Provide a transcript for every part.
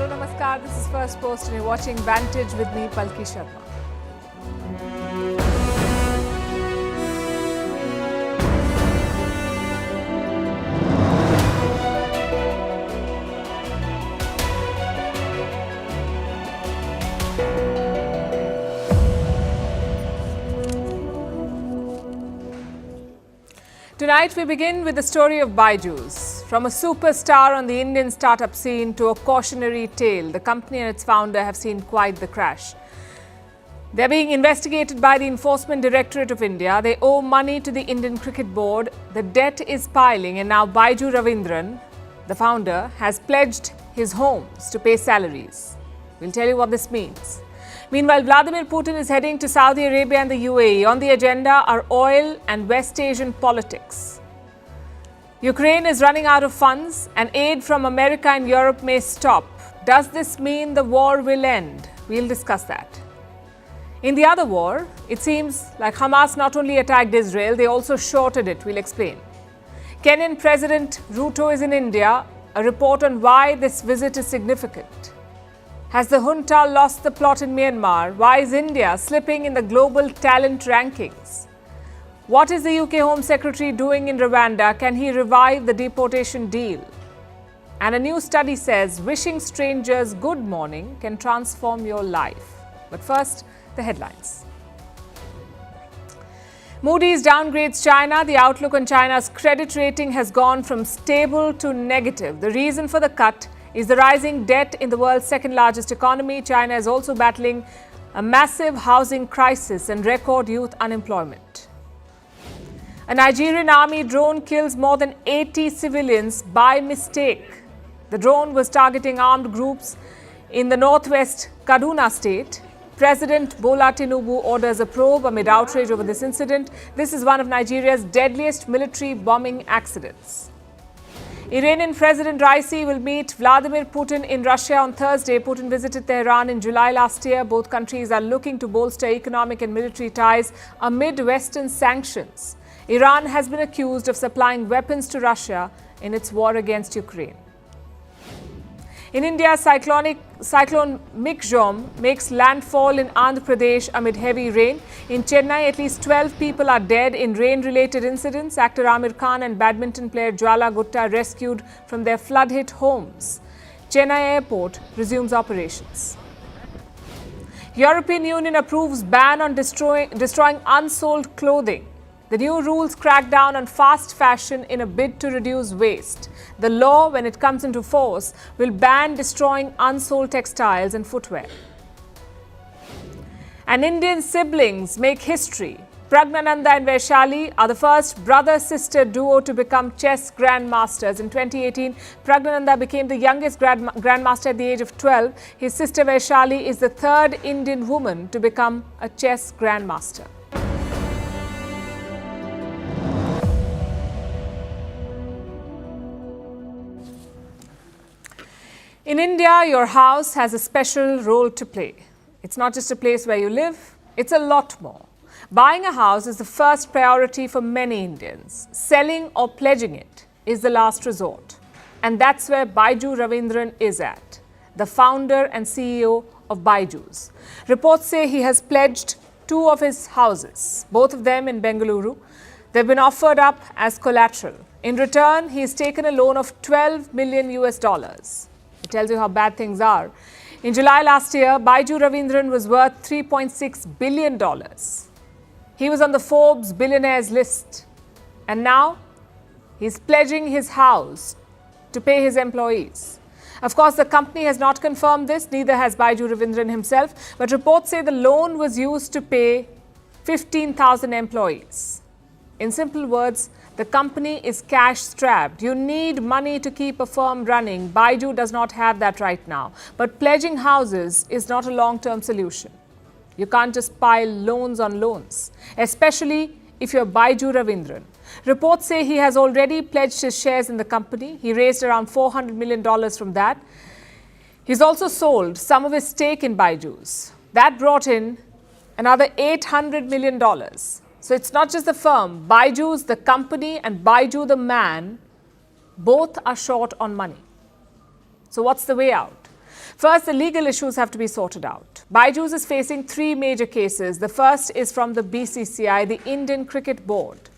Hello, Namaskar. This is Firstpost and you're watching Vantage with me, Palki Sharma. Tonight we begin with the story of Byjus. From a superstar on the Indian startup scene to a cautionary tale, the company and its founder have seen quite the crash. They're being investigated by the Enforcement Directorate of India. They owe money to the Indian Cricket Board. The debt is piling and now Byju Raveendran, the founder, has pledged his homes to pay salaries. We'll tell you what this means. Meanwhile, Vladimir Putin is heading to Saudi Arabia and the UAE. On the agenda are oil and West Asian politics. Ukraine is running out of funds and aid from America and Europe may stop. Does this mean the war will end? We'll discuss that. In the other war, it seems like Hamas not only attacked Israel, they also shorted it. We'll explain. Kenyan President Ruto is in India. A report on why this visit is significant. Has the junta lost the plot in Myanmar? Why is India slipping in the global talent rankings? What is the UK Home Secretary doing in Rwanda? Can he revive the deportation deal? And a new study says wishing strangers good morning can transform your life. But first, the headlines. Moody's downgrades China. The outlook on China's credit rating has gone from stable to negative. The reason for the cut is the rising debt in the world's second largest economy. China is also battling a massive housing crisis and record youth unemployment. A Nigerian army drone kills more than 80 civilians by mistake. The drone was targeting armed groups in the northwest Kaduna state. President Bola Tinubu orders a probe amid outrage over this incident. This is one of Nigeria's deadliest military bombing accidents. Iranian President Raisi will meet Vladimir Putin in Russia on Thursday. Putin visited Tehran in July last year. Both countries are looking to bolster economic and military ties amid Western sanctions. Iran has been accused of supplying weapons to Russia in its war against Ukraine. In India, cyclone Mikjom makes landfall in Andhra Pradesh amid heavy rain. In Chennai, at least 12 people are dead in rain-related incidents. Actor Amir Khan and badminton player Jwala Gutta rescued from their flood-hit homes. Chennai Airport resumes operations. European Union approves ban on destroying unsold clothing. The new rules crack down on fast fashion in a bid to reduce waste. The law, when it comes into force, will ban destroying unsold textiles and footwear. And Indian siblings make history. Pragnananda and Vaishali are the first brother-sister duo to become chess grandmasters. In 2018, Pragnananda became the youngest grandmaster at the age of 12. His sister Vaishali is the third Indian woman to become a chess grandmaster. In India, your house has a special role to play. It's not just a place where you live, it's a lot more. Buying a house is the first priority for many Indians. Selling or pledging it is the last resort. And that's where Byju Raveendran is at, the founder and CEO of Byjus. Reports say he has pledged 2 of his houses, both of them in Bengaluru. They've been offered up as collateral. In return, he has taken a loan of $12 million US. It tells you how bad things are. In July last year, Byju Raveendran was worth $3.6 billion. He was on the Forbes billionaires list. And now, he's pledging his house to pay his employees. Of course, the company has not confirmed this, neither has Byju Raveendran himself. But reports say the loan was used to pay 15,000 employees. In simple words, the company is cash-strapped. You need money to keep a firm running. Byju does not have that right now. But pledging houses is not a long-term solution. You can't just pile loans on loans, especially if you're Byju Raveendran. Reports say he has already pledged his shares in the company. He raised around $400 million from that. He's also sold some of his stake in Byjus. That brought in another $800 million. So it's not just the firm. Byjus, the company, and Byju, the man, both are short on money. So what's the way out? First, the legal issues have to be sorted out. Byjus is facing 3 major cases. The first is from the BCCI, the Indian Cricket Board.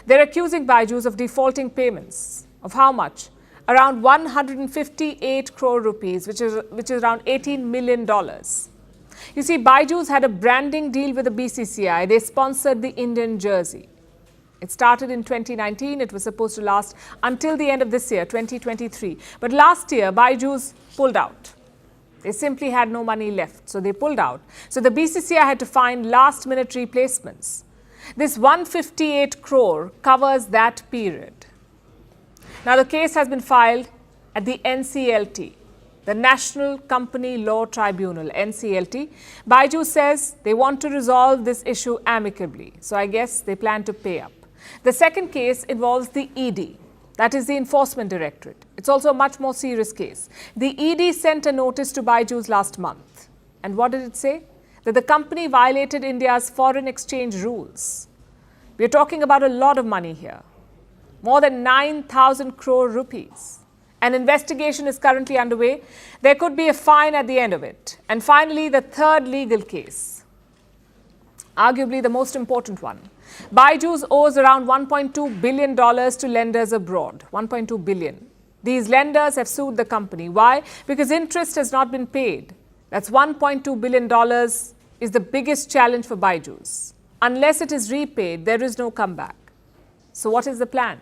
They're accusing Byjus of defaulting payments. Of how much? Around 158 crore rupees, which is around $18 million. You see, Byjus had a branding deal with the BCCI. They sponsored the Indian jersey. It started in 2019. It was supposed to last until the end of this year, 2023. But last year, Byjus pulled out. They simply had no money left, so they pulled out. So the BCCI had to find last-minute replacements. This 158 crore covers that period. Now, the case has been filed at the NCLT, the National Company Law Tribunal, NCLT. Byjus says they want to resolve this issue amicably, so I guess they plan to pay up. The second case involves the ED, that is the Enforcement Directorate. It's also a much more serious case. The ED sent a notice to Byjus last month. And what did it say? That the company violated India's foreign exchange rules. We're talking about a lot of money here. More than 9,000 crore rupees. An investigation is currently underway. There could be a fine at the end of it. And finally, the third legal case, arguably the most important one. Byjus owes around $1.2 billion to lenders abroad. $1.2 billion. These lenders have sued the company. Why? Because interest has not been paid. That's $1.2 billion is the biggest challenge for Byjus. Unless it is repaid, there is no comeback. So what is the plan?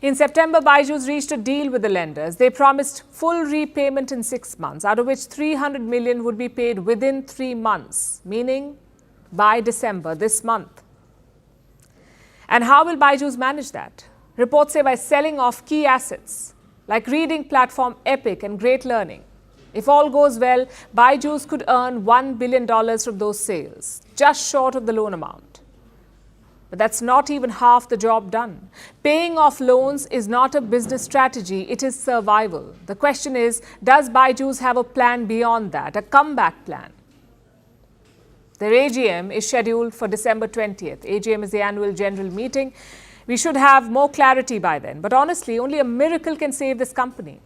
In September, Byjus reached a deal with the lenders. They promised full repayment in 6 months, out of which 300 million would be paid within 3 months, meaning by December, this month. And how will Byjus manage that? Reports say by selling off key assets like reading platform Epic and Great Learning. If all goes well, Byjus could earn $1 billion from those sales, just short of the loan amount. But that's not even half the job done. Paying off loans is not a business strategy, it is survival. The question is, does Byjus have a plan beyond that, a comeback plan? Their AGM is scheduled for December 20th. AGM is the annual general meeting. We should have more clarity by then. But honestly, only a miracle can save this company.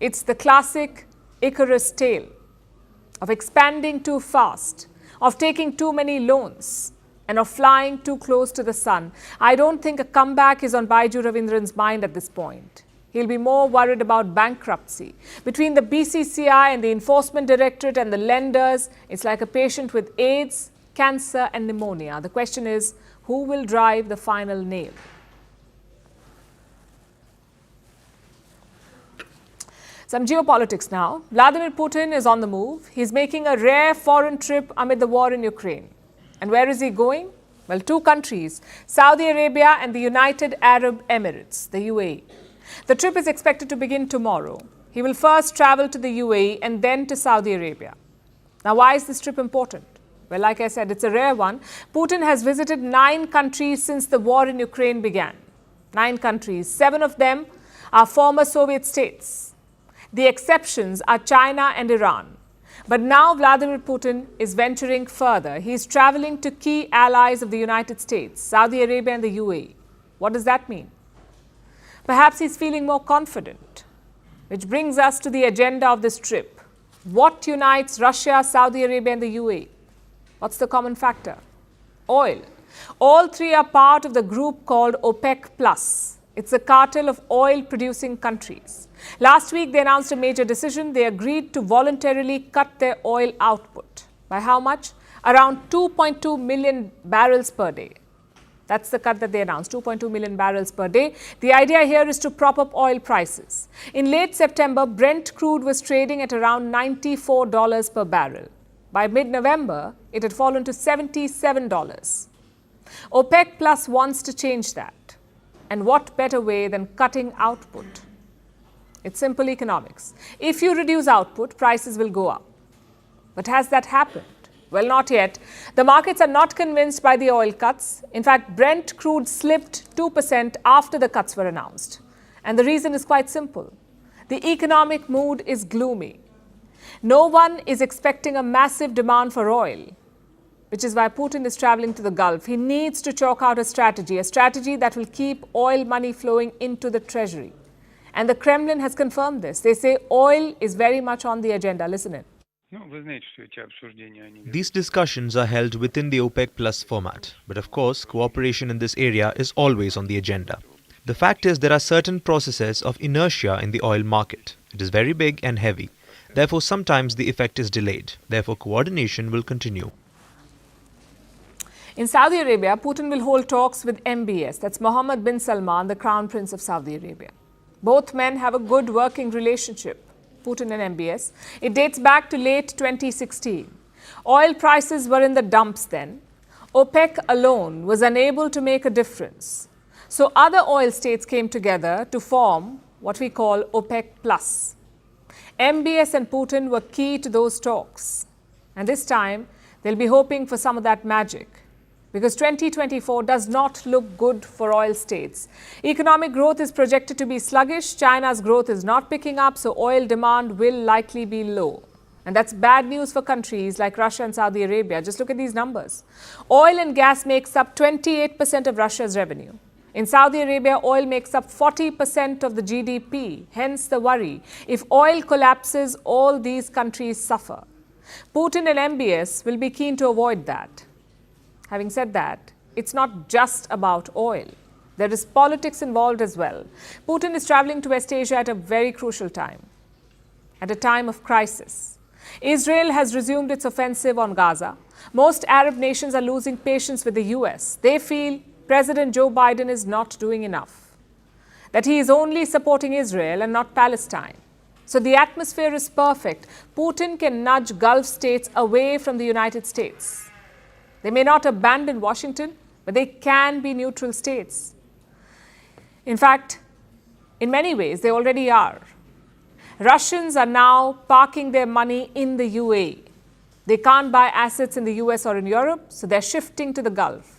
It's the classic Icarus tale of expanding too fast, of taking too many loans, and of flying too close to the sun. I don't think a comeback is on Byju Raveendran's mind at this point. He'll be more worried about bankruptcy. Between the BCCI and the Enforcement Directorate and the lenders, it's like a patient with AIDS, cancer and pneumonia. The question is, who will drive the final nail? Some geopolitics now. Vladimir Putin is on the move. He's making a rare foreign trip amid the war in Ukraine. And where is he going? Well, 2 countries, Saudi Arabia and the United Arab Emirates, the UAE. The trip is expected to begin tomorrow. He will first travel to the UAE and then to Saudi Arabia. Now, why is this trip important? Well, like I said, it's a rare one. Putin has visited 9 countries since the war in Ukraine began. 9 countries, 7 of them are former Soviet states. The exceptions are China and Iran. But now Vladimir Putin is venturing further. He's traveling to key allies of the United States, Saudi Arabia and the UAE. What does that mean? Perhaps he's feeling more confident, which brings us to the agenda of this trip. What unites Russia, Saudi Arabia and the UAE? What's the common factor? Oil. All 3 are part of the group called OPEC+. It's a cartel of oil-producing countries. Last week, they announced a major decision. They agreed to voluntarily cut their oil output. By how much? Around 2.2 million barrels per day. That's the cut that they announced, 2.2 million barrels per day. The idea here is to prop up oil prices. In late September, Brent crude was trading at around $94 per barrel. By mid-November, it had fallen to $77. OPEC Plus wants to change that. And what better way than cutting output? It's simple economics. If you reduce output, prices will go up. But has that happened? Well, not yet. The markets are not convinced by the oil cuts. In fact, Brent crude slipped 2% after the cuts were announced. And the reason is quite simple. The economic mood is gloomy. No one is expecting a massive demand for oil, which is why Putin is traveling to the Gulf. He needs to chalk out a strategy that will keep oil money flowing into the treasury. And the Kremlin has confirmed this. They say oil is very much on the agenda. Listen in. These discussions are held within the OPEC Plus format, but of course, cooperation in this area is always on the agenda. The fact is there are certain processes of inertia in the oil market. It is very big and heavy. Therefore, sometimes the effect is delayed. Therefore, coordination will continue. In Saudi Arabia, Putin will hold talks with MBS. That's Mohammed bin Salman, the Crown Prince of Saudi Arabia. Both men have a good working relationship, Putin and MBS. It dates back to late 2016. Oil prices were in the dumps then. OPEC alone was unable to make a difference. So other oil states came together to form what we call OPEC Plus. MBS and Putin were key to those talks. And this time, they'll be hoping for some of that magic. Because 2024 does not look good for oil states. Economic growth is projected to be sluggish. China's growth is not picking up, so oil demand will likely be low. And that's bad news for countries like Russia and Saudi Arabia. Just look at these numbers. Oil and gas makes up 28% of Russia's revenue. In Saudi Arabia, oil makes up 40% of the GDP. Hence the worry. If oil collapses, all these countries suffer. Putin and MBS will be keen to avoid that. Having said that, it's not just about oil. There is politics involved as well. Putin is traveling to West Asia at a very crucial time, at a time of crisis. Israel has resumed its offensive on Gaza. Most Arab nations are losing patience with the US. They feel President Joe Biden is not doing enough, that he is only supporting Israel and not Palestine. So the atmosphere is perfect. Putin can nudge Gulf states away from the United States. They may not abandon Washington, but they can be neutral states. In fact, in many ways, they already are. Russians are now parking their money in the UAE. They can't buy assets in the US or in Europe, so they're shifting to the Gulf.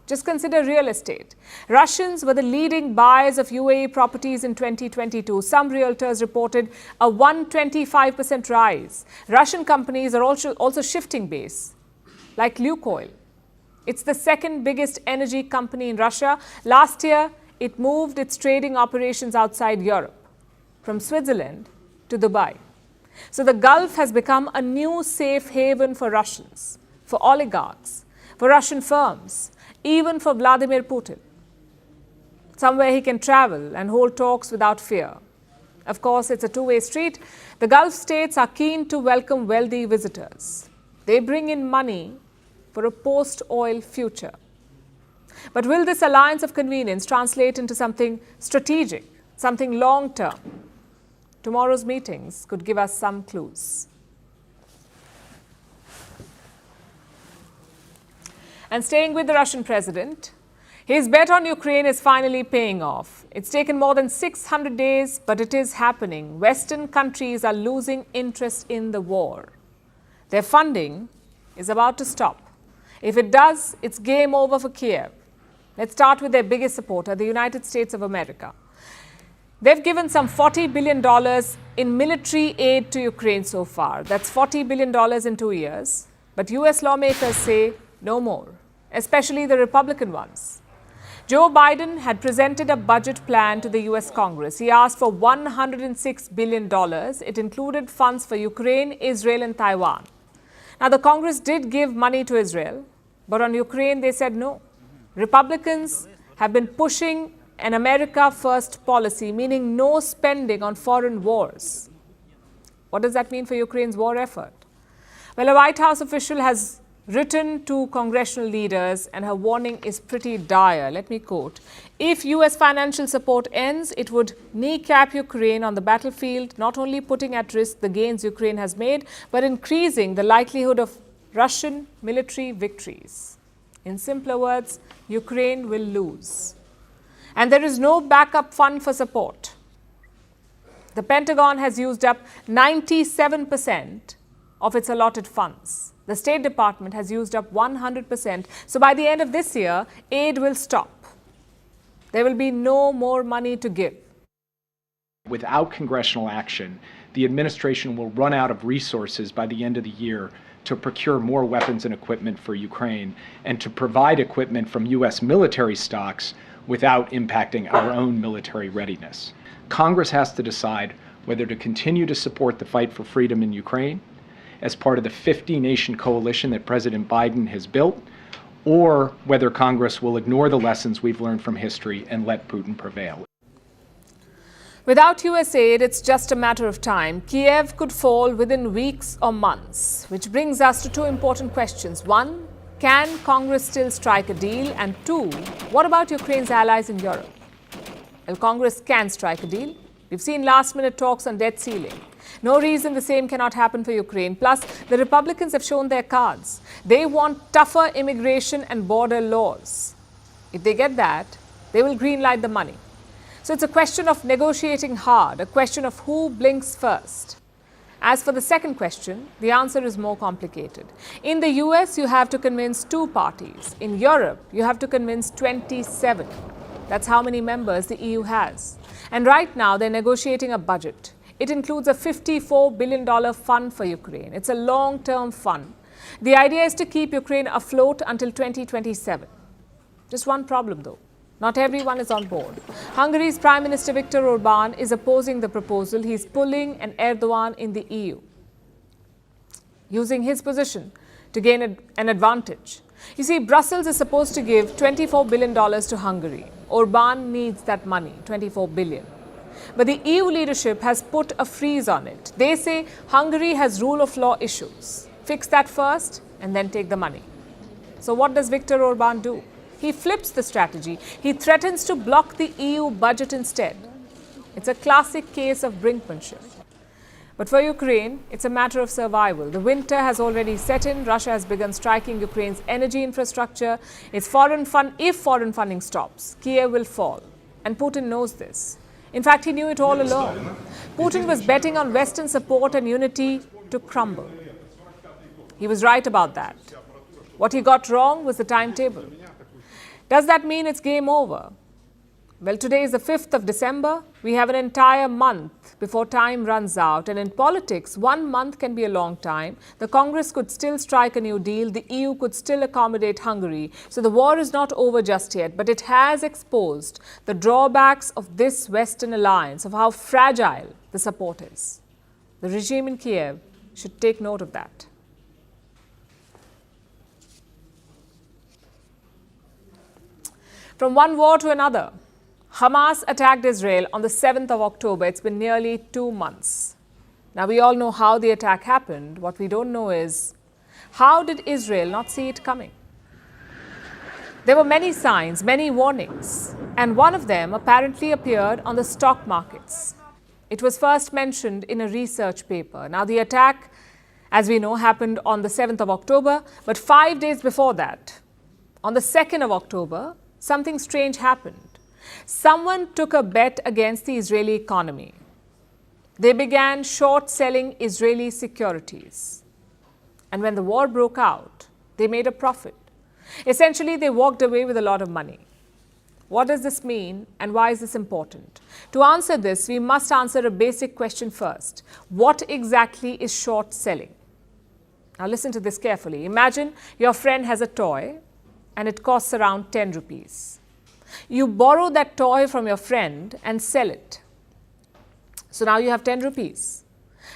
Just consider real estate. Russians were the leading buyers of UAE properties in 2022. Some realtors reported a 125% rise. Russian companies are also shifting base, like Lukoil. It's the second biggest energy company in Russia. Last year, it moved its trading operations outside Europe, from Switzerland to Dubai. So the Gulf has become a new safe haven for Russians, for oligarchs, for Russian firms, even for Vladimir Putin. Somewhere he can travel and hold talks without fear. Of course, it's a two-way street. The Gulf states are keen to welcome wealthy visitors. They bring in money for a post-oil future. But will this alliance of convenience translate into something strategic, something long-term? Tomorrow's meetings could give us some clues. And staying with the Russian president, his bet on Ukraine is finally paying off. It's taken more than 600 days, but it is happening. Western countries are losing interest in the war. Their funding is about to stop. If it does, it's game over for Kiev. Let's start with their biggest supporter, the United States of America. They've given some $40 billion in military aid to Ukraine so far. That's $40 billion in 2 years. But US lawmakers say no more, especially the Republican ones. Joe Biden had presented a budget plan to the US Congress. He asked for $106 billion. It included funds for Ukraine, Israel, and Taiwan. Now, the Congress did give money to Israel, but on Ukraine, they said no. Republicans have been pushing an America First policy, meaning no spending on foreign wars. What does that mean for Ukraine's war effort? Well, a White House official has written to congressional leaders, and her warning is pretty dire. Let me quote, "If US financial support ends, it would kneecap Ukraine on the battlefield, not only putting at risk the gains Ukraine has made, but increasing the likelihood of Russian military victories. In simpler words, Ukraine will lose. And there is no backup fund for support. The Pentagon has used up 97% of its allotted funds. The State Department has used up 100%. So by the end of this year, aid will stop. There will be no more money to give." Without congressional action, the administration will run out of resources by the end of the year to procure more weapons and equipment for Ukraine and to provide equipment from US military stocks without impacting our own military readiness. Congress has to decide whether to continue to support the fight for freedom in Ukraine as part of the 50-nation coalition that President Biden has built, or whether Congress will ignore the lessons we've learned from history and let Putin prevail. Without US aid, it's just a matter of time. Kiev could fall within weeks or months, which brings us to two important questions. One, can Congress still strike a deal? And two, what about Ukraine's allies in Europe? Well, Congress can strike a deal. We've seen last-minute talks on debt ceiling. No reason the same cannot happen for Ukraine. Plus, the Republicans have shown their cards. They want tougher immigration and border laws. If they get that, they will greenlight the money. So it's a question of negotiating hard, a question of who blinks first. As for the second question, the answer is more complicated. In the US, you have to convince 2 parties. In Europe, you have to convince 27. That's how many members the EU has. And right now, they're negotiating a budget. It includes a $54 billion fund for Ukraine. It's a long-term fund. The idea is to keep Ukraine afloat until 2027. Just one problem, though. Not everyone is on board. Hungary's Prime Minister Viktor Orban is opposing the proposal. He's pulling an Erdogan in the EU, using his position to gain an advantage. You see, Brussels is supposed to give $24 billion to Hungary. Orban needs that money, $24 billion. But the EU leadership has put a freeze on it. They say Hungary has rule of law issues. Fix that first and then take the money. So what does Viktor Orban do? He flips the strategy. He threatens to block the EU budget instead. It's a classic case of brinkmanship. But for Ukraine, it's a matter of survival. The winter has already set in. Russia has begun striking Ukraine's energy infrastructure. If foreign funding stops, Kiev will fall. And Putin knows this. In fact, he knew it all along. Putin was betting on Western support and unity to crumble. He was right about that. What he got wrong was the timetable. Does that mean it's game over? Well, today is the 5th of December. We have an entire month before time runs out. And in politics, 1 month can be a long time. The Congress could still strike a new deal. The EU could still accommodate Hungary. So the war is not over just yet. But it has exposed the drawbacks of this Western alliance, of how fragile the support is. The regime in Kiev should take note of that. From one war to another, Hamas attacked Israel on the 7th of October. It's been nearly 2 months. Now, we all know how the attack happened. What we don't know is, how did Israel not see it coming? There were many signs, many warnings, and one of them apparently appeared on the stock markets. It was first mentioned in a research paper. Now, the attack, as we know, happened on the 7th of October, but 5 days before that, on the 2nd of October, something strange happened. Someone took a bet against the Israeli economy. They began short-selling Israeli securities. And when the war broke out, they made a profit. Essentially, they walked away with a lot of money. What does this mean and why is this important? To answer this, we must answer a basic question first. What exactly is short-selling? Now listen to this carefully. Imagine your friend has a toy and it costs around 10 rupees. You borrow that toy from your friend and sell it. So now you have 10 rupees.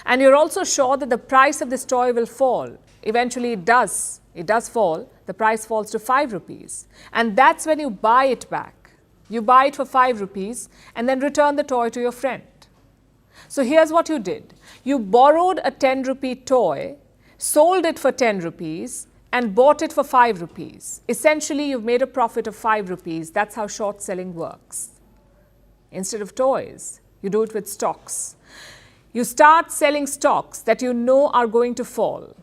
And you're also sure that the price of this toy will fall. Eventually it does. It does fall. The price falls to 5 rupees. And that's when you buy it back. You buy it for 5 rupees and then return the toy to your friend. So here's what you did. You borrowed a 10 rupee toy, sold it for 10 rupees, and bought it for 5 rupees. Essentially, you've made a profit of 5 rupees. That's how short selling works. Instead of toys, you do it with stocks. You start selling stocks that you know are going to fall.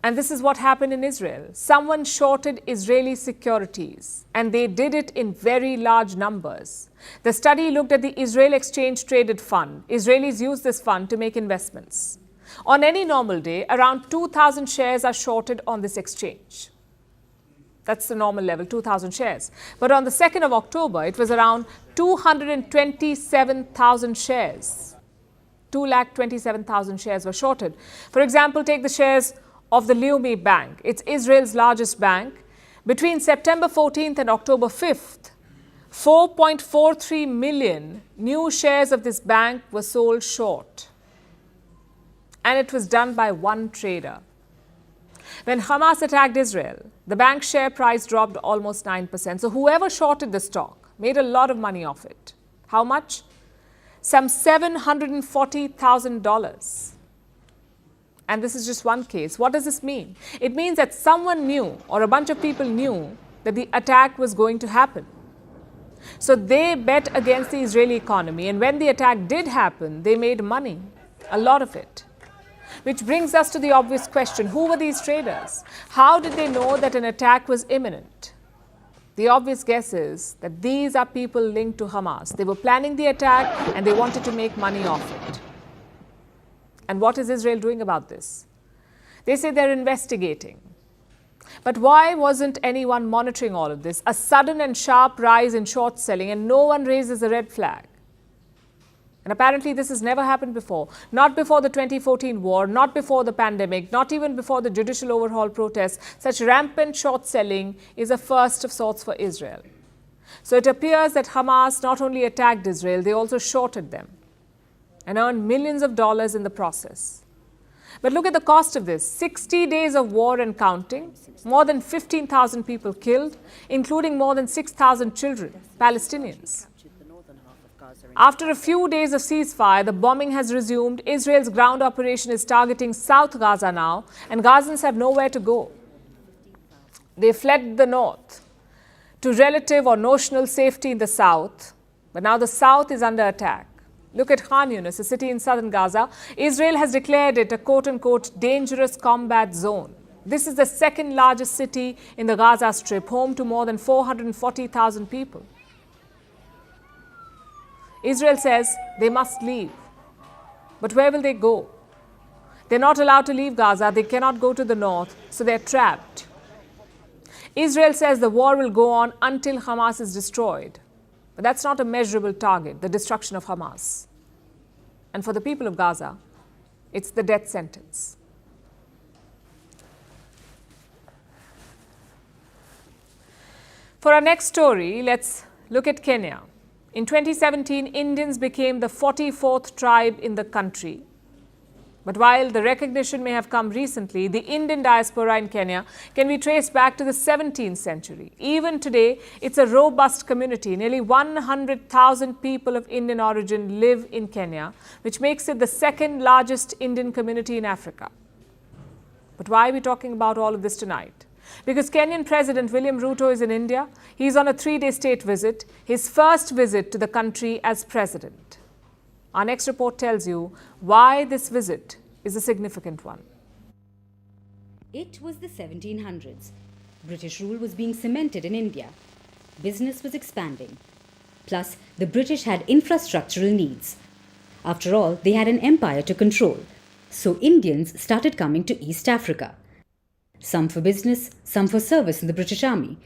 And this is what happened in Israel. Someone shorted Israeli securities, and they did it in very large numbers. The study looked at the Israel Exchange Traded Fund. Israelis use this fund to make investments. On any normal day, around 2,000 shares are shorted on this exchange. That's the normal level, 2,000 shares. But on the 2nd of October, it was around 227,000 shares. 227,000 shares were shorted. For example, take the shares of the Leumi Bank. It's Israel's largest bank. Between September 14th and October 5th, 4.43 million new shares of this bank were sold short. And it was done by one trader. When Hamas attacked Israel, the bank's share price dropped almost 9%. So whoever shorted the stock made a lot of money off it. How much? Some $740,000. And this is just one case. What does this mean? It means that someone knew, or a bunch of people knew, that the attack was going to happen. So they bet against the Israeli economy, and when the attack did happen, they made money, a lot of it. Which brings us to the obvious question, who were these traders? How did they know that an attack was imminent? The obvious guess is that these are people linked to Hamas. They were planning the attack and they wanted to make money off it. And what is Israel doing about this? They say they're investigating. But why wasn't anyone monitoring all of this? A sudden and sharp rise in short selling and no one raises a red flag. And apparently this has never happened before. Not before the 2014 war, not before the pandemic, not even before the judicial overhaul protests. Such rampant short selling is a first of sorts for Israel. So it appears that Hamas not only attacked Israel, they also shorted them and earned millions of dollars in the process. But look at the cost of this. 60 days of war and counting, more than 15,000 people killed, including more than 6,000 children, Palestinians. After a few days of ceasefire, the bombing has resumed. Israel's ground operation is targeting South Gaza now, and Gazans have nowhere to go. They fled the north to relative or notional safety in the south, but now the south is under attack. Look at Khan Yunis, a city in southern Gaza. Israel has declared it a quote-unquote dangerous combat zone. This is the second largest city in the Gaza Strip, home to more than 440,000 people. Israel says they must leave. But where will they go? They're not allowed to leave Gaza. They cannot go to the north, so they're trapped. Israel says the war will go on until Hamas is destroyed. But that's not a measurable target, the destruction of Hamas. And for the people of Gaza, it's the death sentence. For our next story, let's look at Kenya. In 2017, Indians became the 44th tribe in the country. But while the recognition may have come recently, the Indian diaspora in Kenya can be traced back to the 17th century. Even today, it's a robust community. Nearly 100,000 people of Indian origin live in Kenya, which makes it the second largest Indian community in Africa. But why are we talking about all of this tonight? Because Kenyan President William Ruto is in India. He's on a 3-day state visit, his first visit to the country as president. Our next report tells you why this visit is a significant one. It was the 1700s. British rule was being cemented in India. Business was expanding. Plus, the British had infrastructural needs. After all, they had an empire to control. So Indians started coming to East Africa. Some for business, some for service in the British Army,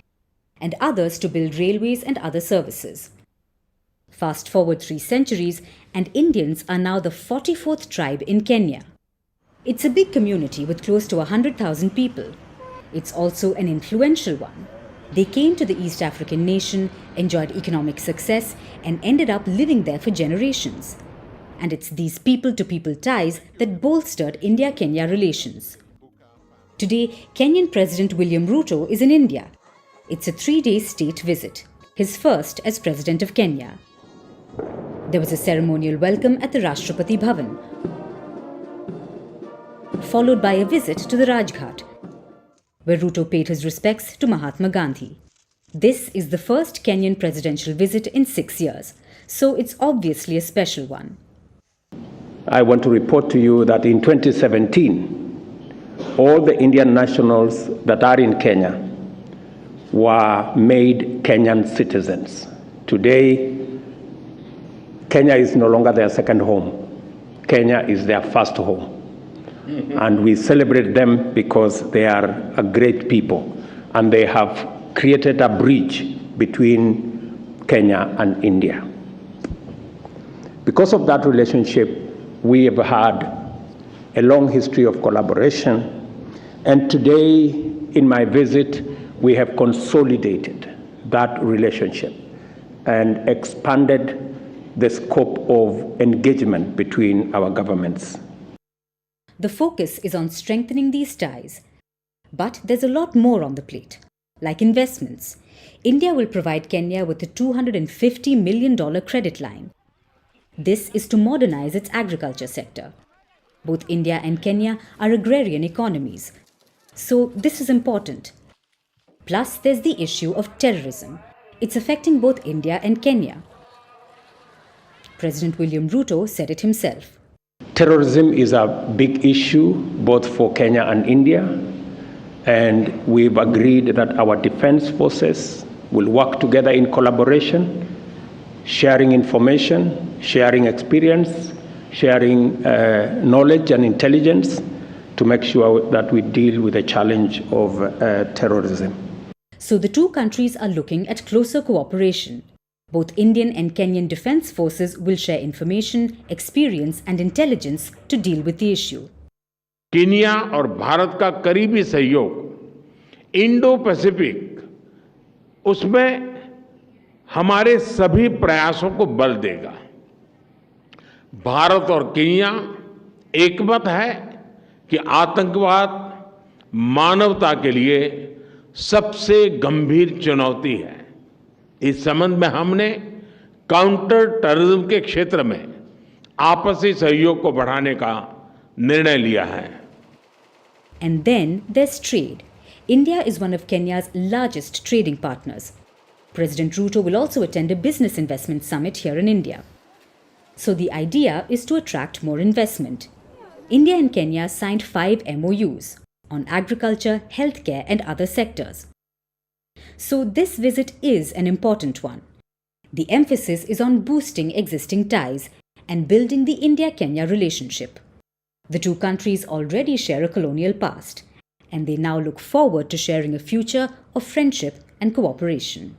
and others to build railways and other services. Fast forward 3 centuries, and Indians are now the 44th tribe in Kenya. It's a big community with close to 100,000 people. It's also an influential one. They came to the East African nation, enjoyed economic success, and ended up living there for generations. And it's these people-to-people ties that bolstered India-Kenya relations. Today, Kenyan President William Ruto is in India. It's a 3-day state visit, his first as President of Kenya. There was a ceremonial welcome at the Rashtrapati Bhavan, followed by a visit to the Rajghat, where Ruto paid his respects to Mahatma Gandhi. This is the first Kenyan presidential visit in 6 years, so it's obviously a special one. I want to report to you that in 2017, all the Indian nationals that are in Kenya were made Kenyan citizens. Today, Kenya is no longer their second home. Kenya is their first home. And we celebrate them because they are a great people and they have created a bridge between Kenya and India. Because of that relationship, we have had a long history of collaboration. And today, in my visit, we have consolidated that relationship. and expanded the scope of engagement between our governments. The focus is on strengthening these ties. But there's a lot more on the plate, like investments. India will provide Kenya with a $250 million credit line. This is to modernize its agriculture sector. Both India and Kenya are agrarian economies, so this is important. Plus, there's the issue of terrorism. It's affecting both India and Kenya. President William Ruto said it himself. Terrorism is a big issue both for Kenya and India, and we've agreed that our defense forces will work together in collaboration, sharing information, sharing experience, sharing knowledge and intelligence to make sure that we deal with the challenge of terrorism. So the two countries are looking at closer cooperation. Both Indian and Kenyan defense forces will share information, experience and intelligence to deal with the issue. Kenya और भारत का करीबी सहयोग Indo Pacific उसमें हमारे सभी प्रयासों को बल देगा। भारत और केन्या एकमत है कि आतंकवाद मानवता के लिए सबसे गंभीर चुनौती है। इस संबंध में हमने काउंटर टेररिज्म के क्षेत्र में आपसी सहयोग को बढ़ाने का निर्णय लिया है। And then there's trade. India is one of Kenya's largest trading partners. President Ruto will also attend a business investment summit here in India. So the idea is to attract more investment. India and Kenya signed 5 MOUs on agriculture, healthcare and other sectors. So this visit is an important one. The emphasis is on boosting existing ties and building the India-Kenya relationship. The two countries already share a colonial past, and they now look forward to sharing a future of friendship and cooperation.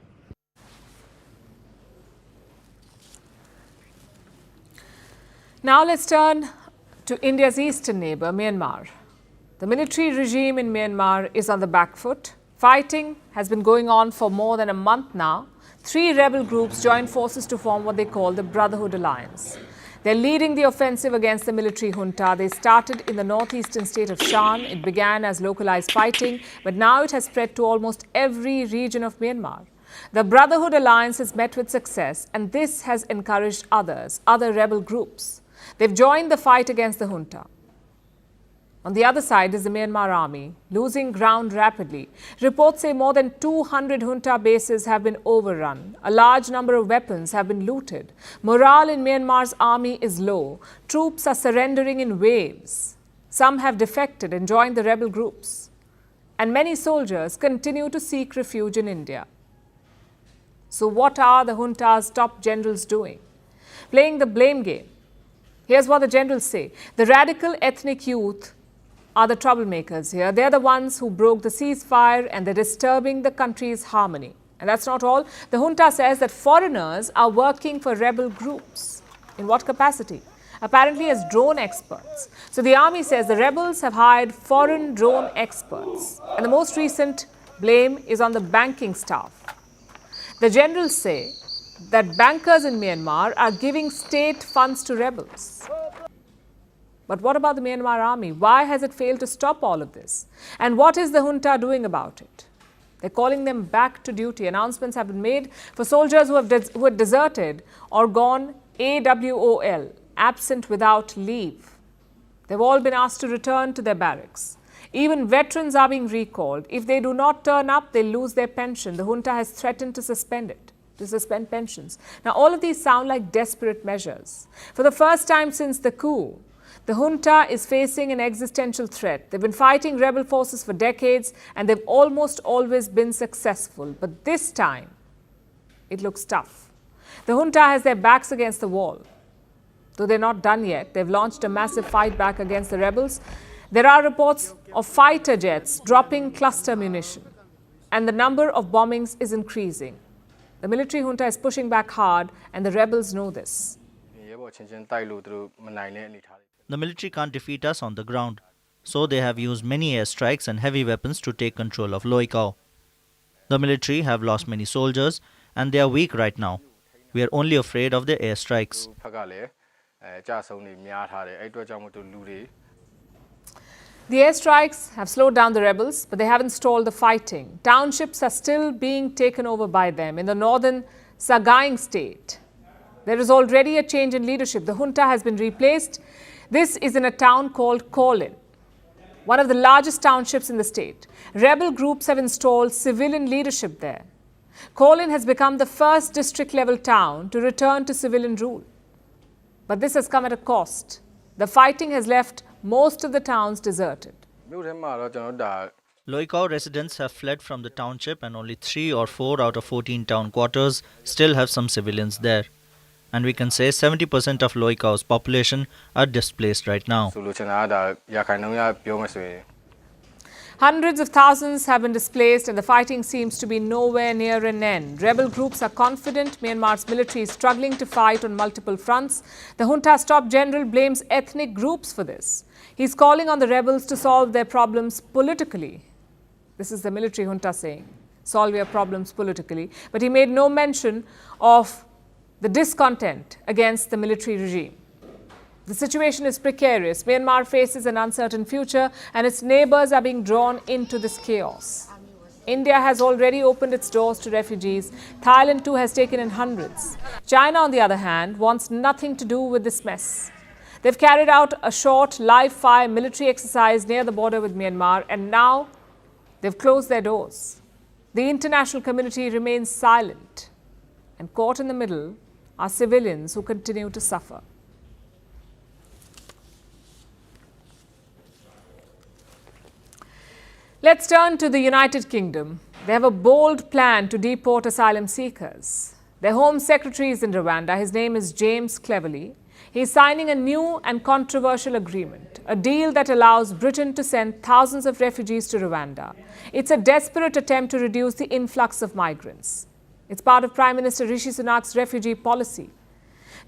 Now let's turn to India's eastern neighbour, Myanmar. The military regime in Myanmar is on the back foot. Fighting has been going on for more than a month now. 3 rebel groups joined forces to form what they call the Brotherhood Alliance. They're leading the offensive against the military junta. They started in the northeastern state of Shan. It began as localized fighting, but now it has spread to almost every region of Myanmar. The Brotherhood Alliance has met with success, and this has encouraged other rebel groups. They've joined the fight against the junta. On the other side is the Myanmar army, losing ground rapidly. Reports say more than 200 junta bases have been overrun. A large number of weapons have been looted. Morale in Myanmar's army is low. Troops are surrendering in waves. Some have defected and joined the rebel groups. And many soldiers continue to seek refuge in India. So what are the junta's top generals doing? Playing the blame game. Here's what the generals say. The radical ethnic youth are the troublemakers here. They're the ones who broke the ceasefire and they're disturbing the country's harmony. And that's not all. The junta says that foreigners are working for rebel groups. In what capacity? Apparently as drone experts. So the army says the rebels have hired foreign drone experts. And the most recent blame is on the banking staff. The generals say that bankers in Myanmar are giving state funds to rebels. But what about the Myanmar army? Why has it failed to stop all of this? And what is the junta doing about it? They're calling them back to duty. Announcements have been made for soldiers who had deserted or gone AWOL, absent without leave. They've all been asked to return to their barracks. Even veterans are being recalled. If they do not turn up, they'll lose their pension. The junta has threatened to suspend pensions. Now, all of these sound like desperate measures. For the first time since the coup, the junta is facing an existential threat. They've been fighting rebel forces for decades and they've almost always been successful. But this time, it looks tough. The junta has their backs against the wall. Though they're not done yet, they've launched a massive fight back against the rebels. There are reports of fighter jets dropping cluster munition, and the number of bombings is increasing. The military junta is pushing back hard, and the rebels know this. The military can't defeat us on the ground, so they have used many airstrikes and heavy weapons to take control of Loikao. The military have lost many soldiers, and they are weak right now. We are only afraid of the airstrikes. The airstrikes have slowed down the rebels, but they haven't stalled the fighting. Townships are still being taken over by them in the northern Sagaing state. There is already a change in leadership. The junta has been replaced. This is in a town called Kolin, one of the largest townships in the state. Rebel groups have installed civilian leadership there. Kolin has become the first district-level town to return to civilian rule. But this has come at a cost. The fighting has left most of the towns deserted. Loikao residents have fled from the township and only 3 or 4 out of 14 town quarters still have some civilians there. And we can say 70% of Loikao's population are displaced right now. Hundreds of thousands have been displaced and the fighting seems to be nowhere near an end. Rebel groups are confident Myanmar's military is struggling to fight on multiple fronts. The junta's top general blames ethnic groups for this. He's calling on the rebels to solve their problems politically. This is the military junta saying, solve your problems politically. But he made no mention of the discontent against the military regime. The situation is precarious. Myanmar faces an uncertain future and its neighbors are being drawn into this chaos. India has already opened its doors to refugees. Thailand too has taken in hundreds. China, on the other hand, wants nothing to do with this mess. They've carried out a short live-fire military exercise near the border with Myanmar and now they've closed their doors. The international community remains silent and caught in the middle are civilians who continue to suffer. Let's turn to the United Kingdom. They have a bold plan to deport asylum seekers. Their Home Secretary is in Rwanda. His name is James Cleverly. He's signing a new and controversial agreement, a deal that allows Britain to send thousands of refugees to Rwanda. It's a desperate attempt to reduce the influx of migrants. It's part of Prime Minister Rishi Sunak's refugee policy.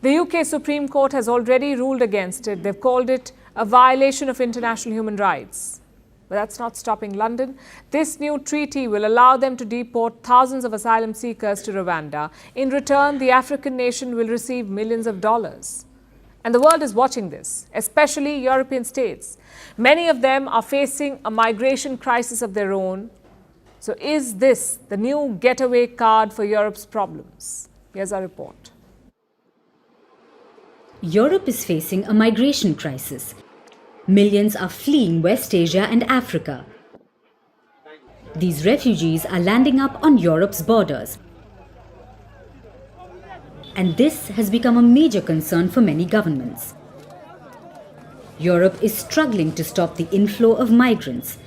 The UK Supreme Court has already ruled against it. They've called it a violation of international human rights. But that's not stopping London. This new treaty will allow them to deport thousands of asylum seekers to Rwanda. In return, the African nation will receive millions of dollars. And the world is watching this, especially European states. Many of them are facing a migration crisis of their own. So is this the new getaway card for Europe's problems? Here's our report. Europe is facing a migration crisis. Millions are fleeing West Asia and Africa. These refugees are landing up on Europe's borders. And this has become a major concern for many governments. Europe is struggling to stop the inflow of migrants.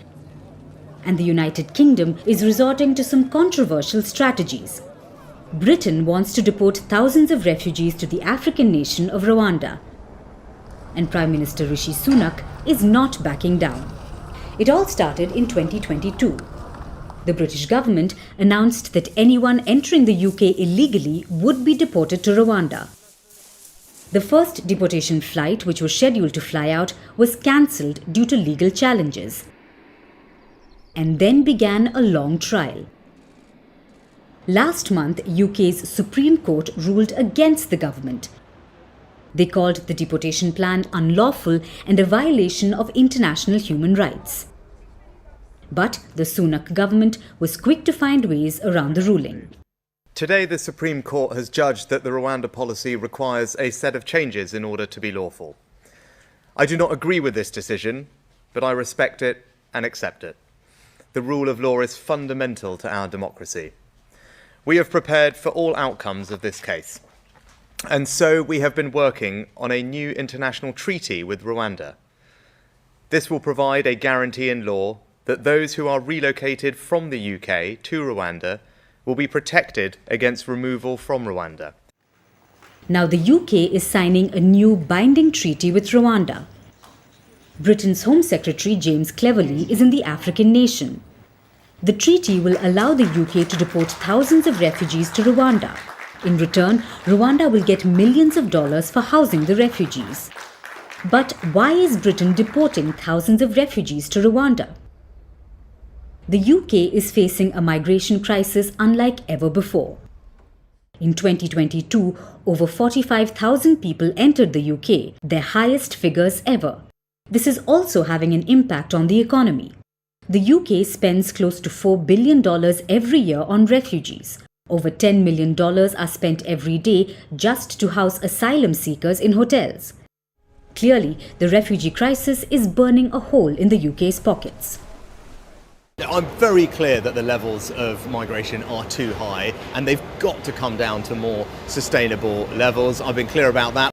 And the United Kingdom is resorting to some controversial strategies. Britain wants to deport thousands of refugees to the African nation of Rwanda. And Prime Minister Rishi Sunak is not backing down. It all started in 2022. The British government announced that anyone entering the UK illegally would be deported to Rwanda. The first deportation flight, which was scheduled to fly out, was cancelled due to legal challenges. And then began a long trial. Last month, UK's Supreme Court ruled against the government. They called the deportation plan unlawful and a violation of international human rights. But the Sunak government was quick to find ways around the ruling. Today, the Supreme Court has judged that the Rwanda policy requires a set of changes in order to be lawful. I do not agree with this decision, but I respect it and accept it. The rule of law is fundamental to our democracy. We have prepared for all outcomes of this case. And so we have been working on a new international treaty with Rwanda. This will provide a guarantee in law that those who are relocated from the UK to Rwanda will be protected against removal from Rwanda. Now the UK is signing a new binding treaty with Rwanda. Britain's Home Secretary James Cleverly is in the African nation. The treaty will allow the UK to deport thousands of refugees to Rwanda. In return, Rwanda will get millions of dollars for housing the refugees. But why is Britain deporting thousands of refugees to Rwanda? The UK is facing a migration crisis unlike ever before. In 2022, over 45,000 people entered the UK, their highest figures ever. This is also having an impact on the economy. The UK spends close to $4 billion every year on refugees. Over $10 million are spent every day just to house asylum seekers in hotels. Clearly, the refugee crisis is burning a hole in the UK's pockets. I'm very clear that the levels of migration are too high and they've got to come down to more sustainable levels. I've been clear about that.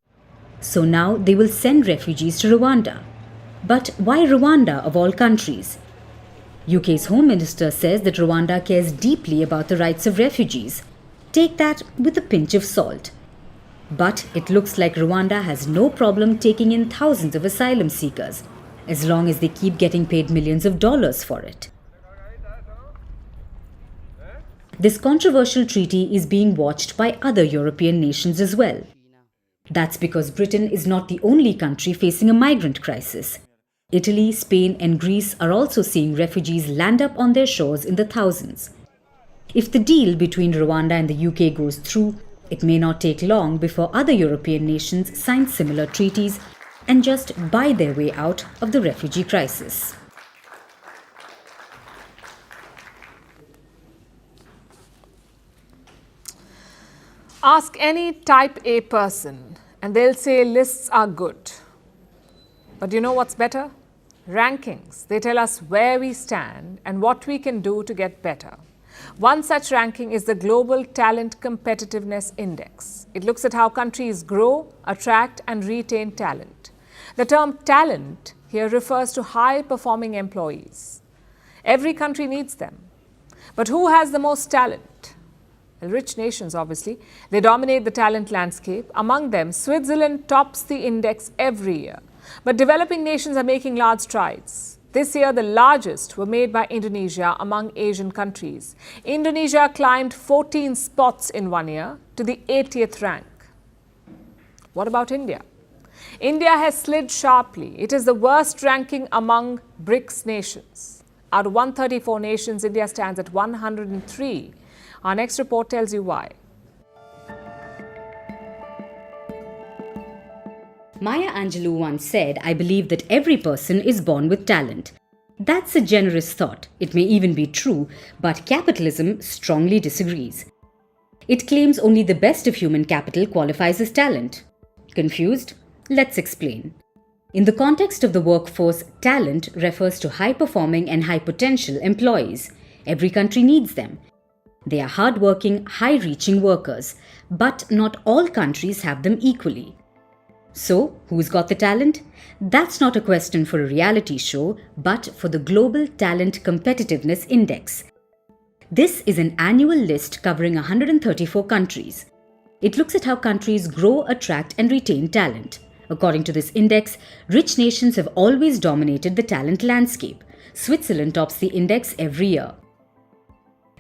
So now they will send refugees to Rwanda. But why Rwanda of all countries? UK's Home Minister says that Rwanda cares deeply about the rights of refugees. Take that with a pinch of salt. But it looks like Rwanda has no problem taking in thousands of asylum seekers, as long as they keep getting paid millions of dollars for it. This controversial treaty is being watched by other European nations as well. That's because Britain is not the only country facing a migrant crisis. Italy, Spain and Greece are also seeing refugees land up on their shores in the thousands. If the deal between Rwanda and the UK goes through, it may not take long before other European nations sign similar treaties and just buy their way out of the refugee crisis. Ask any type A person and they'll say lists are good. But you know what's better? Rankings. They tell us where we stand and what we can do to get better. One such ranking is the Global Talent Competitiveness Index. It looks at how countries grow, attract and retain talent. The term talent here refers to high-performing employees. Every country needs them. But who has the most talent? Well, rich nations, obviously. They dominate the talent landscape. Among them, Switzerland tops the index every year. But developing nations are making large strides. This year, the largest were made by Indonesia among Asian countries. Indonesia climbed 14 spots in 1 year to the 80th rank. What about India? India has slid sharply. It is the worst ranking among BRICS nations. Out of 134 nations, India stands at 103. Our next report tells you why. Maya Angelou once said, "I believe that every person is born with talent." That's a generous thought. It may even be true, but capitalism strongly disagrees. It claims only the best of human capital qualifies as talent. Confused? Let's explain. In the context of the workforce, talent refers to high-performing and high-potential employees. Every country needs them. They are hard-working, high-reaching workers, but not all countries have them equally. So, who's got the talent? That's not a question for a reality show, but for the Global Talent Competitiveness Index. This is an annual list covering 134 countries. It looks at how countries grow, attract and retain talent. According to this index, rich nations have always dominated the talent landscape. Switzerland tops the index every year.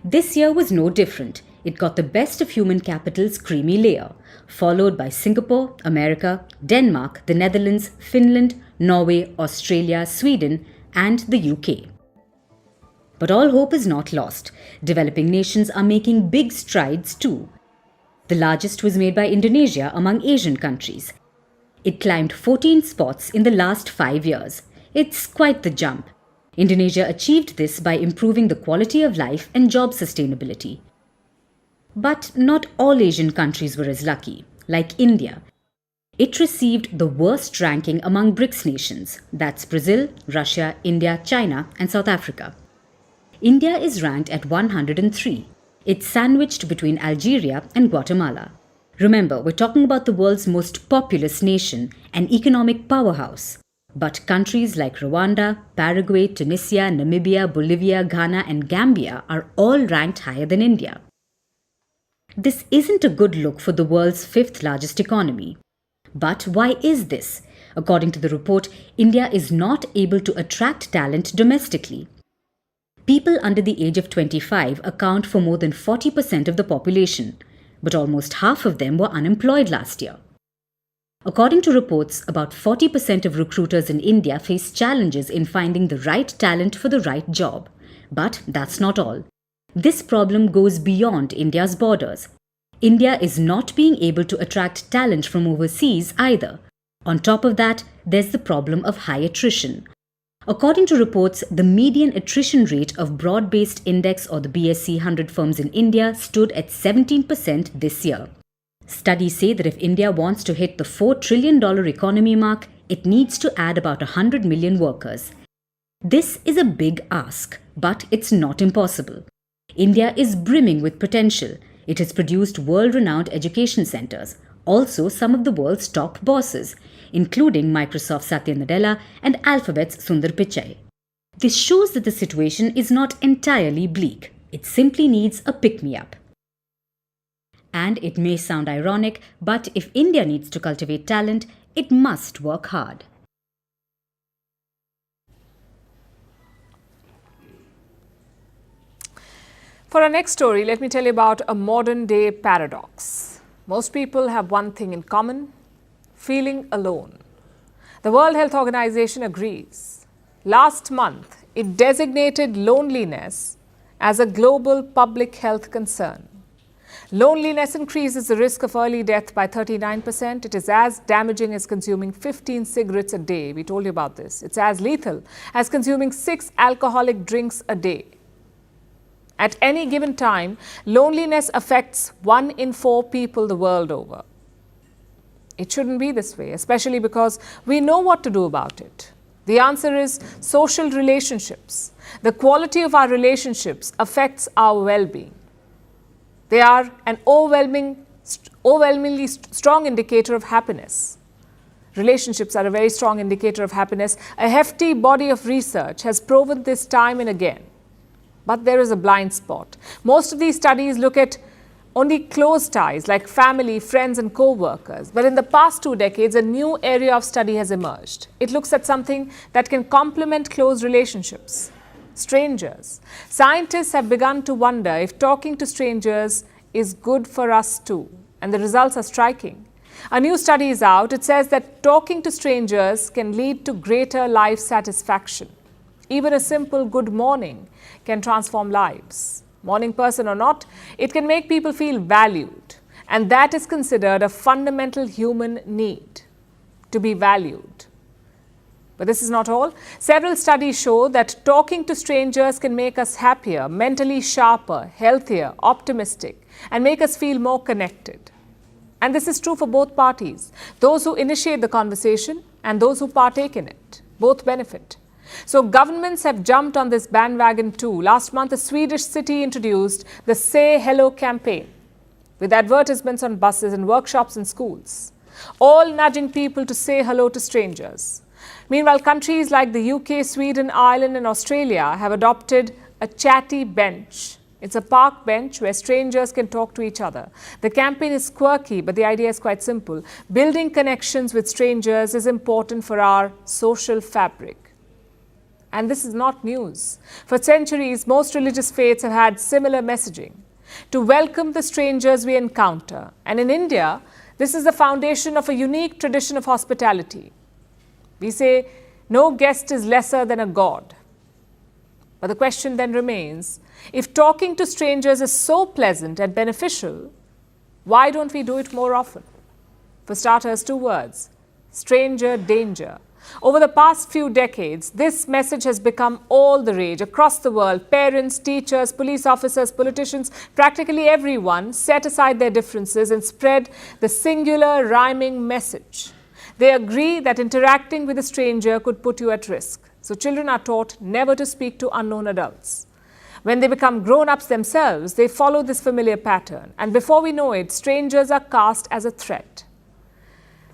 This year was no different. It got the best of human capital's creamy layer, followed by Singapore, America, Denmark, the Netherlands, Finland, Norway, Australia, Sweden, and the UK. But all hope is not lost. Developing nations are making big strides too. The largest was made by Indonesia among Asian countries. It climbed 14 spots in the last 5 years. It's quite the jump. Indonesia achieved this by improving the quality of life and job sustainability. But not all Asian countries were as lucky, like India. It received the worst ranking among BRICS nations. That's Brazil, Russia, India, China, and South Africa. India is ranked at 103. It's sandwiched between Algeria and Guatemala. Remember, we're talking about the world's most populous nation, an economic powerhouse. But countries like Rwanda, Paraguay, Tunisia, Namibia, Bolivia, Ghana, and Gambia are all ranked higher than India. This isn't a good look for the world's fifth largest economy. But why is this? According to the report, India is not able to attract talent domestically. People under the age of 25 account for more than 40% of the population, but almost half of them were unemployed last year. According to reports, about 40% of recruiters in India face challenges in finding the right talent for the right job. But that's not all. This problem goes beyond India's borders. India is not being able to attract talent from overseas either. On top of that, there's the problem of high attrition. According to reports, the median attrition rate of broad-based index or the BSE 100 firms in India stood at 17% this year. Studies say that if India wants to hit the $4 trillion economy mark, it needs to add about 100 million workers. This is a big ask, but it's not impossible. India is brimming with potential. It has produced world-renowned education centers, also some of the world's top bosses, including Microsoft's Satya Nadella and Alphabet's Sundar Pichai. This shows that the situation is not entirely bleak. It simply needs a pick-me-up. And it may sound ironic, but if India needs to cultivate talent, it must work hard. For our next story, let me tell you about a modern-day paradox. Most people have one thing in common: feeling alone. The World Health Organization agrees. Last month, it designated loneliness as a global public health concern. Loneliness increases the risk of early death by 39%. It is as damaging as consuming 15 cigarettes a day. We told you about this. It's as lethal as consuming 6 alcoholic drinks a day. At any given time, loneliness affects 1 in 4 people the world over. It shouldn't be this way, especially because we know what to do about it. The answer is social relationships. The quality of our relationships affects our well-being. They are an overwhelmingly strong indicator of happiness. Relationships are a very strong indicator of happiness. A hefty body of research has proven this time and again. But there is a blind spot. Most of these studies look at only close ties like family, friends, and co-workers. But in the past 2 decades, a new area of study has emerged. It looks at something that can complement close relationships: strangers. Scientists have begun to wonder if talking to strangers is good for us too. And the results are striking. A new study is out. It says that talking to strangers can lead to greater life satisfaction. Even a simple good morning can transform lives. Morning person or not, it can make people feel valued. And that is considered a fundamental human need, to be valued. But this is not all. Several studies show that talking to strangers can make us happier, mentally sharper, healthier, optimistic, and make us feel more connected. And this is true for both parties, those who initiate the conversation and those who partake in it. Both benefit. So governments have jumped on this bandwagon too. Last month, a Swedish city introduced the Say Hello campaign with advertisements on buses and workshops in schools, all nudging people to say hello to strangers. Meanwhile, countries like the UK, Sweden, Ireland, and Australia have adopted a chatty bench. It's a park bench where strangers can talk to each other. The campaign is quirky, but the idea is quite simple. Building connections with strangers is important for our social fabric. And this is not news. For centuries, most religious faiths have had similar messaging: to welcome the strangers we encounter. And in India, this is the foundation of a unique tradition of hospitality. We say, no guest is lesser than a god. But the question then remains, if talking to strangers is so pleasant and beneficial, why don't we do it more often? For starters, 2 words: stranger danger. Over the past few decades, this message has become all the rage across the world. Parents, teachers, police officers, politicians, practically everyone set aside their differences and spread the singular rhyming message. They agree that interacting with a stranger could put you at risk. So children are taught never to speak to unknown adults. When they become grown-ups themselves, they follow this familiar pattern. And before we know it, strangers are cast as a threat.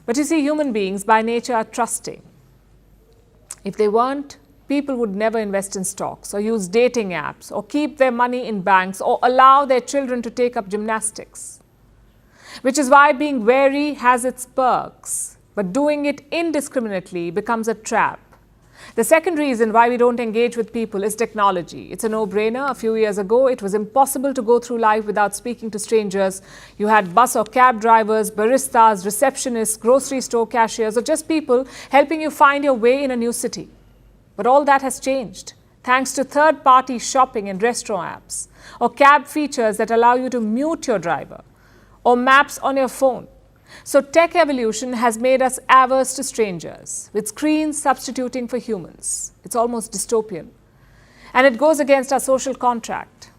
But you see, human beings by nature are trusting. If they weren't, people would never invest in stocks or use dating apps or keep their money in banks or allow their children to take up gymnastics. Which is why being wary has its perks, but doing it indiscriminately becomes a trap. The second reason why we don't engage with people is technology. It's a no-brainer. A few years ago, it was impossible to go through life without speaking to strangers. You had bus or cab drivers, baristas, receptionists, grocery store cashiers, or just people helping you find your way in a new city. But all that has changed, thanks to third-party shopping and restaurant apps, or cab features that allow you to mute your driver, or maps on your phone. So tech evolution has made us averse to strangers, with screens substituting for humans. It's almost dystopian. And it goes against our social contract.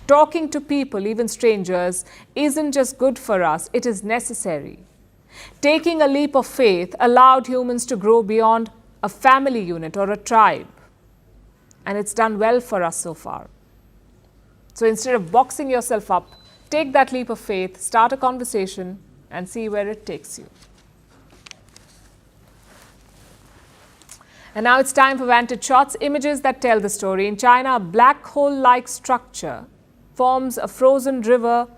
Talking to people, even strangers, isn't just good for us, it is necessary. Taking a leap of faith allowed humans to grow beyond a family unit or a tribe. And it's done well for us so far. So instead of boxing yourself up, take that leap of faith, start a conversation, and see where it takes you. And now it's time for Vantage Shots, images that tell the story. In China, a black hole-like structure forms a frozen river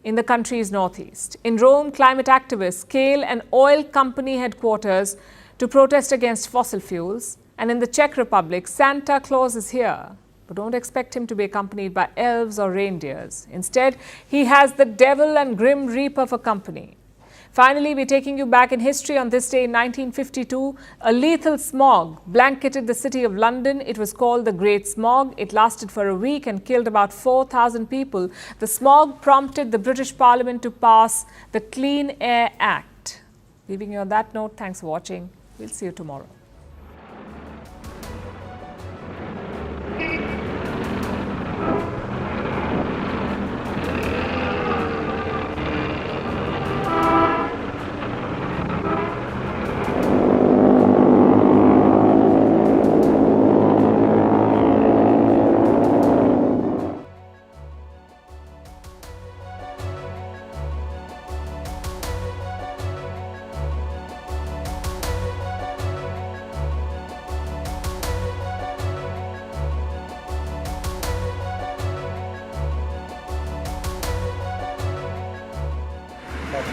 in the country's northeast. In Rome, climate activists scale an oil company headquarters to protest against fossil fuels. And in the Czech Republic, Santa Claus is here. But don't expect him to be accompanied by elves or reindeers. Instead, he has the devil and grim reaper for company. Finally, we're taking you back in history. On this day in 1952, a lethal smog blanketed the city of London. It was called the Great Smog. It lasted for a week and killed about 4,000 people. The smog prompted the British Parliament to pass the Clean Air Act. Leaving you on that note, thanks for watching. We'll see you tomorrow.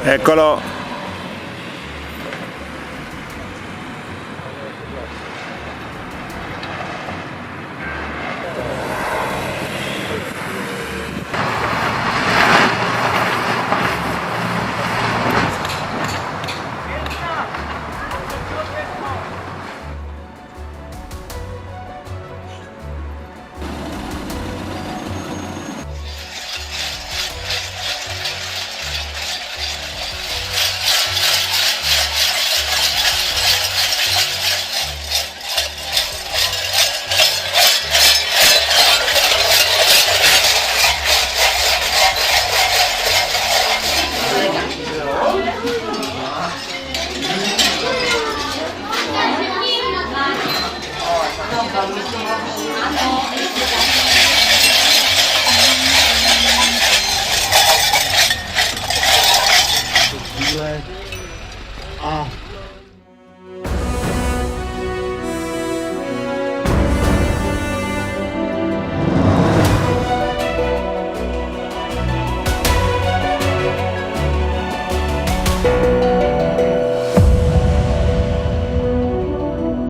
Eccolo. Thank you.